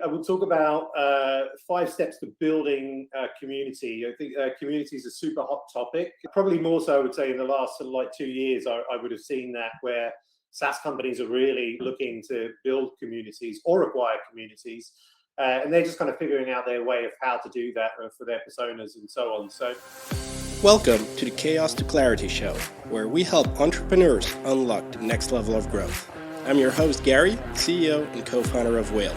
We'll talk about 5 steps to building a community. I think community is a super hot topic. Probably more so, I would say, in the last 2 years, I would have seen that where SaaS companies are really looking to build communities or acquire communities. And they're just kind of figuring out their way of how to do that for their personas and so on. So, welcome to the Chaos to Clarity Show, where we help entrepreneurs unlock the next level of growth. I'm your host, Gary, CEO and co-founder of Whale.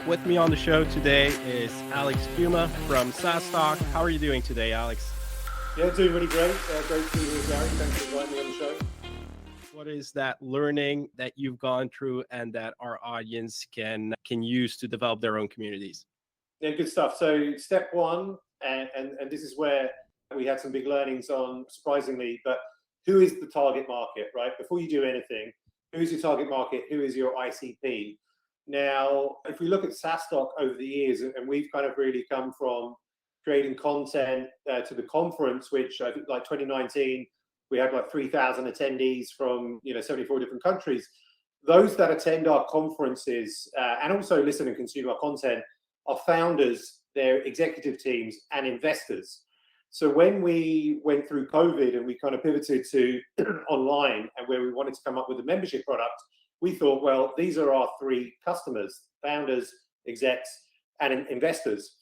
With me on the show today is Alex Thuema from SaaStock. How are you doing today, Alex? Yeah, doing really great. Great to be here, Gary. Thanks for inviting me on the show. What is that learning that you've gone through and that our audience can use to develop their own communities? Yeah, good stuff. So step one, and this is where we had some big learnings on, surprisingly, but who is the target market, right? Before you do anything, who is your target market? Who is your ICP? Now, if we look at SaaStock over the years, and we've kind of really come from creating content to the conference, which I think like 2019, we had like 3,000 attendees from 74 different countries. Those that attend our conferences and also listen and consume our content are founders, their executive teams, and investors. So when we went through COVID and we kind of pivoted to online and where we wanted to come up with a membership product, we thought, well, these are our 3 customers: founders, execs, and investors.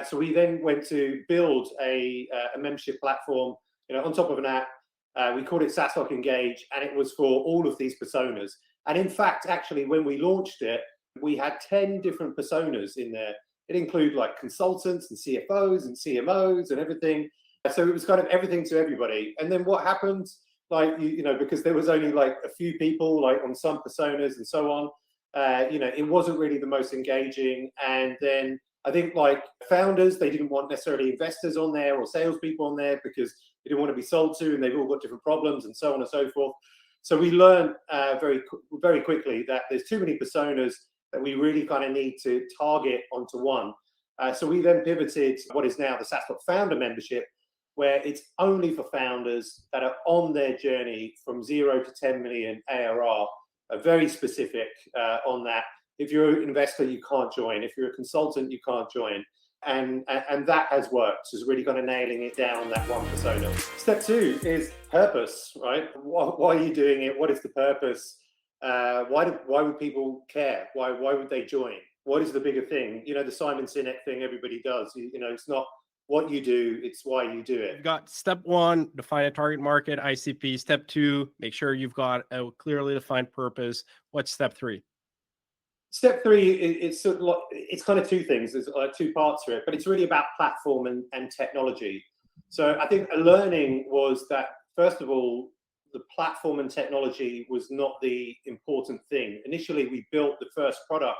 So we then went to build a membership platform, on top of an app. We called it SaaStock Engage, and it was for all of these personas. And in fact, actually, when we launched it, we had 10 different personas in there. It included like consultants and CFOs and CMOs and everything. So it was kind of everything to everybody. And then what happened? Like, because there was only like a few people like on some personas and so on, it wasn't really the most engaging. And then I think like founders, they didn't want necessarily investors on there or salespeople on there because they didn't want to be sold to, and they've all got different problems and so on and so forth. So we learned very quickly that there's too many personas that we really kind of need to target onto one. So we then pivoted what is now the SaaStock Founder Membership, where it's only for founders that are on their journey from 0 to 10 million ARR, very specific on that. If you're an investor, you can't join. If you're a consultant, you can't join. And that has worked. So it's really kind of nailing it down on that one persona. Step 2 is purpose, right? Why are you doing it? What is the purpose? Why would people care? Why would they join? What is the bigger thing? The Simon Sinek thing everybody does. It's not what you do, it's why you do it. You've got step 1, define a target market, ICP. Step 2, make sure you've got a clearly defined purpose. What's step 3? Step 3, it's kind of 2 things. There's 2 parts to it, but it's really about platform and technology. So I think a learning was that, first of all, the platform and technology was not the important thing. Initially, we built the first product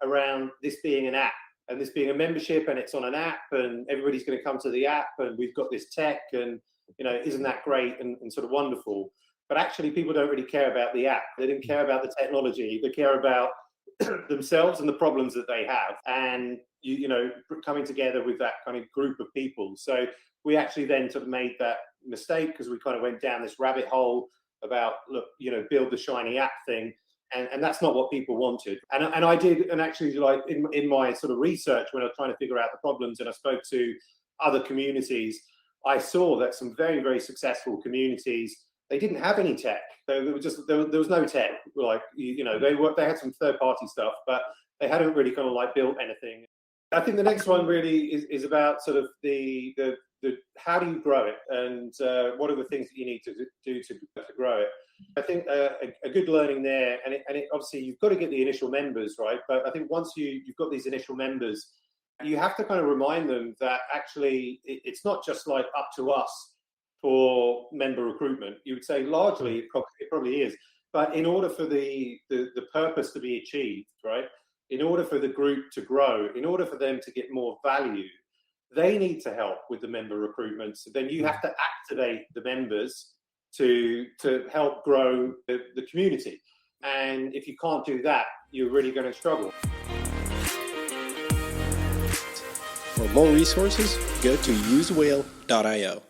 around this being an app, and this being a membership, and it's on an app, and everybody's going to come to the app, and we've got this tech, and isn't that great and sort of wonderful? But actually, people don't really care about the app. They didn't care about the technology. They care about themselves and the problems that they have, and coming together with that kind of group of people. So we actually then sort of made that mistake because we kind of went down this rabbit hole about build the shiny app thing. And that's not what people wanted. And I did, and actually like in my sort of research when I was trying to figure out the problems and I spoke to other communities, I saw that some very, very successful communities, they didn't have any tech. There was no tech. Like, they had some third-party stuff, but they hadn't really kind of like built anything. I think the next one really is about sort of the how do you grow it, and what are the things that you need to do to grow it. I think a good learning there, and it obviously you've got to get the initial members, right? But I think once you've got these initial members, you have to kind of remind them that actually it's not just like up to us for member recruitment. You would say largely it probably is, but in order for the purpose to be achieved, right? In order for the group to grow, in order for them to get more value, they need to help with the member recruitment. So then you have to activate the members to help grow the community. And if you can't do that, you're really going to struggle. For more resources, go to usewhale.io.